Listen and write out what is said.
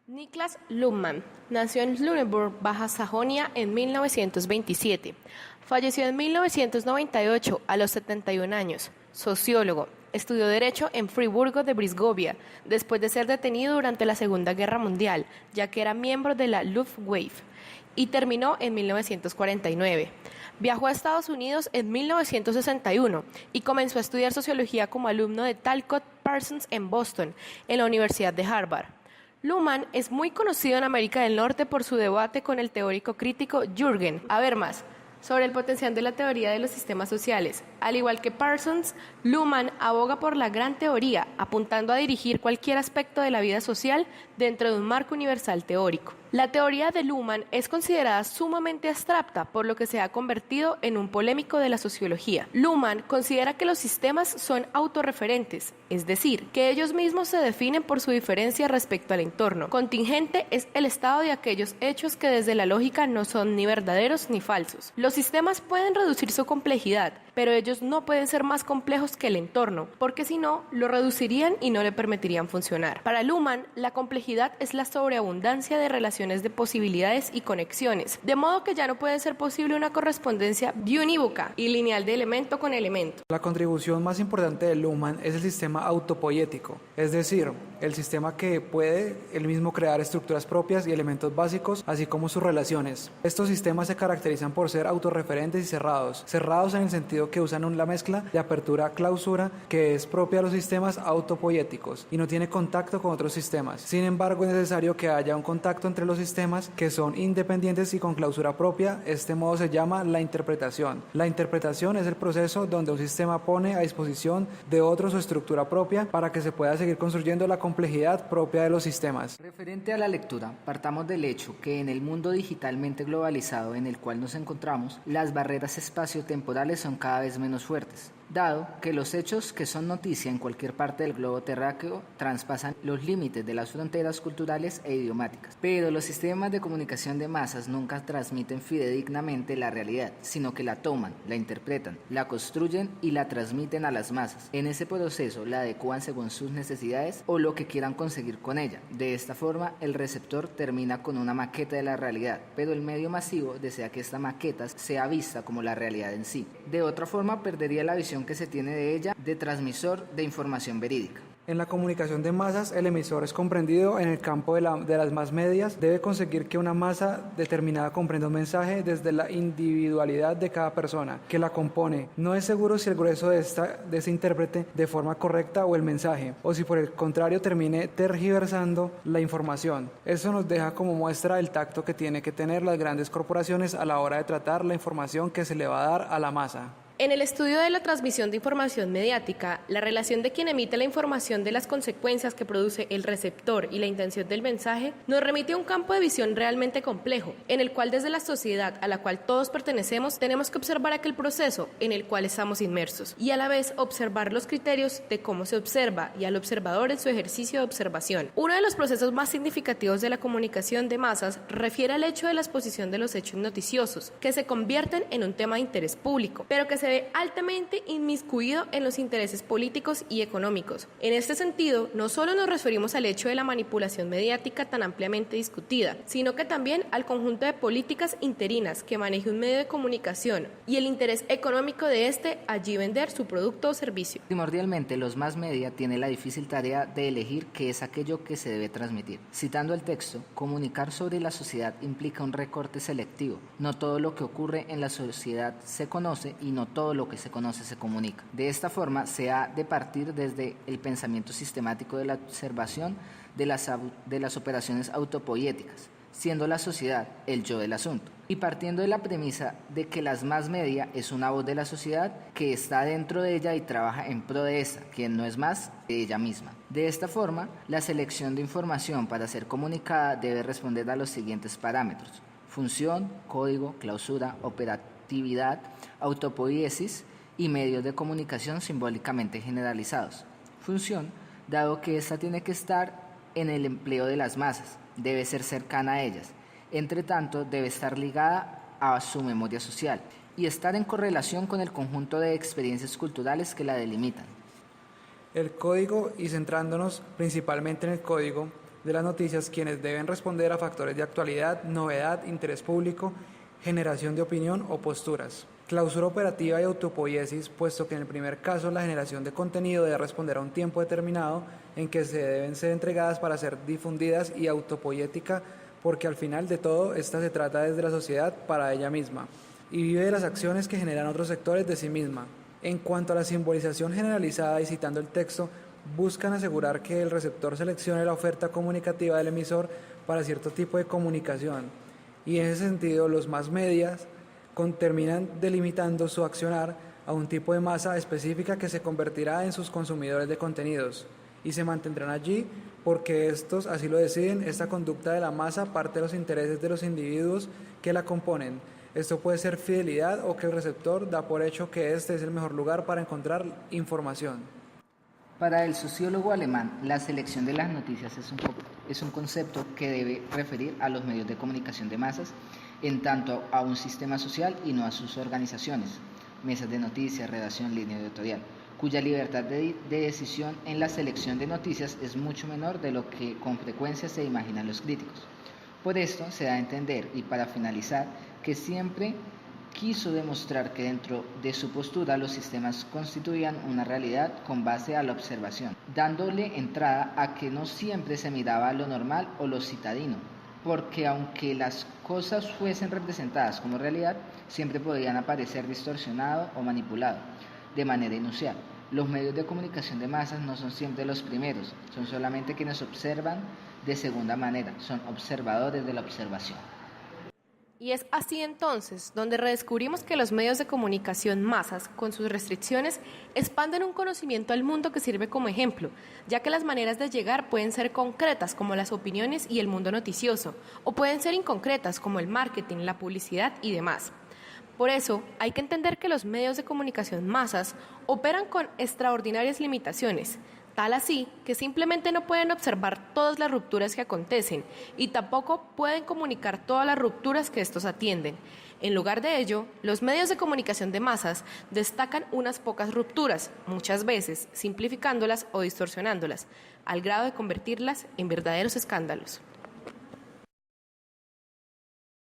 Niklas Luhmann nació en Lüneburg, Baja Sajonia, en 1927. Falleció en 1998 a los 71 años. Sociólogo. Estudió Derecho en Friburgo de Brisgovia, después de ser detenido durante la Segunda Guerra Mundial, ya que era miembro de la Luftwaffe, y terminó en 1949. Viajó a Estados Unidos en 1961 y comenzó a estudiar sociología como alumno de Talcott Parsons en Boston, en la Universidad de Harvard. Luhmann es muy conocido en América del Norte por su debate con el teórico crítico Jürgen Habermas sobre el potencial de la teoría de los sistemas sociales. Al igual que Parsons, Luhmann aboga por la gran teoría, apuntando a dirigir cualquier aspecto de la vida social dentro de un marco universal teórico. La teoría de Luhmann es considerada sumamente abstracta, por lo que se ha convertido en un polémico de la sociología. Luhmann considera que los sistemas son autorreferentes, es decir, que ellos mismos se definen por su diferencia respecto al entorno. Contingente es el estado de aquellos hechos que desde la lógica no son ni verdaderos ni falsos. Los sistemas pueden reducir su complejidad, pero ellos no pueden ser más complejos que el entorno, porque si no, lo reducirían y no le permitirían funcionar. Para Luhmann, la complejidad es la sobreabundancia de relaciones de posibilidades y conexiones, de modo que ya no puede ser posible una correspondencia biunívoca y lineal de elemento con elemento. La contribución más importante de Luhmann es el sistema autopoético, es decir, el sistema que puede él mismo crear estructuras propias y elementos básicos, así como sus relaciones. Estos sistemas se caracterizan por ser autorreferentes y cerrados en el sentido que usan la mezcla de apertura-clausura que es propia de los sistemas autopoéticos y no tiene contacto con otros sistemas. Sin embargo, es necesario que haya un contacto entre los sistemas que son independientes y con clausura propia. Este modo se llama la interpretación. La interpretación es el proceso donde un sistema pone a disposición de otro su estructura propia para que se pueda seguir construyendo la complejidad propia de los sistemas. Referente a la lectura, partamos del hecho que en el mundo digitalmente globalizado en el cual nos encontramos, las barreras espaciotemporales son cada vez menos fuertes, dado que los hechos que son noticia en cualquier parte del globo terráqueo traspasan los límites de las fronteras culturales e idiomáticas. Pero los sistemas de comunicación de masas nunca transmiten fidedignamente la realidad, sino que la toman, la interpretan, la construyen y la transmiten a las masas. En ese proceso la adecuan según sus necesidades o lo que quieran conseguir con ella. De esta forma, el receptor termina con una maqueta de la realidad, pero el medio masivo desea que esta maqueta sea vista como la realidad en sí. De otra forma, perdería la visión que se tiene de ella de transmisor de información verídica. En la comunicación de masas, el emisor es comprendido en el campo de las más medias. Debe conseguir que una masa determinada comprenda un mensaje desde la individualidad de cada persona que la compone. No es seguro si el grueso de ese intérprete de forma correcta o el mensaje, o si por el contrario termine tergiversando la información. Eso nos deja como muestra el tacto que tiene que tener las grandes corporaciones a la hora de tratar la información que se le va a dar a la masa. En el estudio de la transmisión de información mediática, la relación de quien emite la información de las consecuencias que produce el receptor y la intención del mensaje nos remite a un campo de visión realmente complejo, en el cual desde la sociedad a la cual todos pertenecemos tenemos que observar aquel proceso en el cual estamos inmersos y a la vez observar los criterios de cómo se observa y al observador en su ejercicio de observación. Uno de los procesos más significativos de la comunicación de masas refiere al hecho de la exposición de los hechos noticiosos, que se convierten en un tema de interés público, pero que se ve altamente inmiscuido en los intereses políticos y económicos. En este sentido, no solo nos referimos al hecho de la manipulación mediática tan ampliamente discutida, sino que también al conjunto de políticas interinas que maneje un medio de comunicación y el interés económico de este allí vender su producto o servicio. Primordialmente, los más media tienen la difícil tarea de elegir qué es aquello que se debe transmitir. Citando el texto, comunicar sobre la sociedad implica un recorte selectivo. No todo lo que ocurre en la sociedad se conoce y no todo lo que se conoce se comunica. De esta forma, se ha de partir desde el pensamiento sistemático de la observación de las operaciones autopoéticas, siendo la sociedad el yo del asunto, y partiendo de la premisa de que las más media es una voz de la sociedad que está dentro de ella y trabaja en pro de esta, quien no es más de ella misma. De esta forma, la selección de información para ser comunicada debe responder a los siguientes parámetros: función, código, clausura, operatividad, autopoiesis y medios de comunicación simbólicamente generalizados. Función, dado que ésta tiene que estar en el empleo de las masas, debe ser cercana a ellas. Entre tanto, debe estar ligada a su memoria social y estar en correlación con el conjunto de experiencias culturales que la delimitan. El código, y centrándonos principalmente en el código, de las noticias, quienes deben responder a factores de actualidad, novedad, interés público, generación de opinión o posturas. Clausura operativa y autopoiesis, puesto que en el primer caso la generación de contenido debe responder a un tiempo determinado en que se deben ser entregadas para ser difundidas, y autopoiética, porque al final de todo esta se trata desde la sociedad para ella misma y vive de las acciones que generan otros sectores de sí misma. En cuanto a la simbolización generalizada y citando el texto, buscan asegurar que el receptor seleccione la oferta comunicativa del emisor para cierto tipo de comunicación, y en ese sentido los más medias terminan delimitando su accionar a un tipo de masa específica que se convertirá en sus consumidores de contenidos y se mantendrán allí porque estos así lo deciden. Esta conducta de la masa parte de los intereses de los individuos que la componen. Esto puede ser fidelidad o que el receptor da por hecho que este es el mejor lugar para encontrar información. Para el sociólogo alemán, la selección de las noticias es un concepto que debe referir a los medios de comunicación de masas, en tanto a un sistema social y no a sus organizaciones, mesas de noticias, redacción, línea editorial, cuya libertad de decisión en la selección de noticias es mucho menor de lo que con frecuencia se imaginan los críticos. Por esto se da a entender, y para finalizar, que siempre quiso demostrar que dentro de su postura los sistemas constituían una realidad con base a la observación, dándole entrada a que no siempre se miraba lo normal o lo citadino, porque aunque las cosas fuesen representadas como realidad, siempre podían aparecer distorsionado o manipulado de manera inusual. Los medios de comunicación de masas no son siempre los primeros, son solamente quienes observan de segunda manera, son observadores de la observación. Y es así entonces donde redescubrimos que los medios de comunicación masas, con sus restricciones, expanden un conocimiento al mundo que sirve como ejemplo, ya que las maneras de llegar pueden ser concretas como las opiniones y el mundo noticioso, o pueden ser inconcretas como el marketing, la publicidad y demás. Por eso, hay que entender que los medios de comunicación masas operan con extraordinarias limitaciones, tal así que simplemente no pueden observar todas las rupturas que acontecen y tampoco pueden comunicar todas las rupturas que estos atienden. En lugar de ello, los medios de comunicación de masas destacan unas pocas rupturas, muchas veces simplificándolas o distorsionándolas, al grado de convertirlas en verdaderos escándalos.